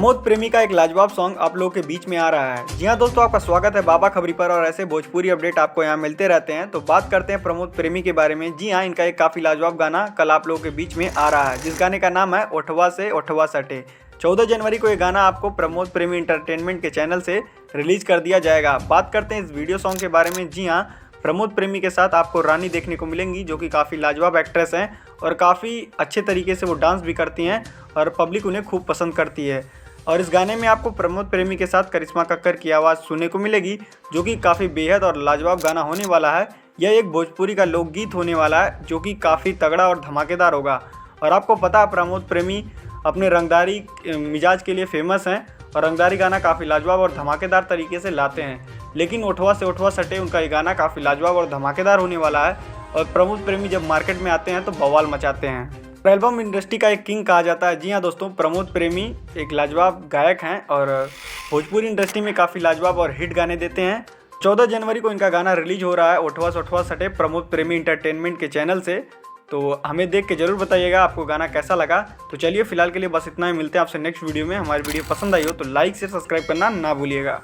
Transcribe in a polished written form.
प्रमोद प्रेमी का एक लाजवाब सॉन्ग आप लोगों के बीच में आ रहा है। जी हाँ दोस्तों, आपका स्वागत है बाबा खबरी पर और ऐसे भोजपुरी अपडेट आपको यहाँ मिलते रहते हैं। तो बात करते हैं प्रमोद प्रेमी के बारे में। जी हाँ, इनका एक काफ़ी लाजवाब गाना कल आप लोगों के बीच में आ रहा है, जिस गाने का नाम है ओठवा से ओठवा सटे। 14 जनवरी को ये गाना आपको प्रमोद प्रेमी इंटरटेनमेंट के चैनल से रिलीज कर दिया जाएगा। बात करते हैं इस वीडियो सॉन्ग के बारे में। जी हाँ, प्रमोद प्रेमी के साथ आपको रानी देखने को मिलेंगी, जो कि काफ़ी लाजवाब एक्ट्रेस हैं और काफ़ी अच्छे तरीके से वो डांस भी करती हैं और पब्लिक उन्हें खूब पसंद करती है। और इस गाने में आपको प्रमोद प्रेमी के साथ करिश्मा कक्कर की आवाज़ सुनने को मिलेगी, जो कि काफ़ी बेहद और लाजवाब गाना होने वाला है। यह एक भोजपुरी का लोकगीत होने वाला है, जो कि काफ़ी तगड़ा और धमाकेदार होगा। और आपको पता है प्रमोद प्रेमी अपने रंगदारी मिजाज के लिए फेमस हैं और रंगदारी गाना काफ़ी लाजवाब और धमाकेदार तरीके से लाते हैं। लेकिन ओठवा से ओठवा सटे उनका ये गाना काफ़ी लाजवाब और धमाकेदार होने वाला है और प्रमोद प्रेमी जब मार्केट में आते हैं तो बवाल मचाते हैं। एल्बम इंडस्ट्री का एक किंग कहा जाता है। जी हाँ दोस्तों, प्रमोद प्रेमी एक लाजवाब गायक हैं और भोजपुरी इंडस्ट्री में काफ़ी लाजवाब और हिट गाने देते हैं। 14 जनवरी को इनका गाना रिलीज हो रहा है ओठवा से ओठवा सटे प्रमोद प्रेमी इंटरटेनमेंट के चैनल से। तो हमें देख के ज़रूर बताइएगा आपको गाना कैसा लगा। तो चलिए फिलहाल के लिए बस इतना ही, मिलते हैं आपसे नेक्स्ट वीडियो में। हमारी वीडियो पसंद आई हो तो लाइक शेयर सब्सक्राइब करना ना भूलिएगा।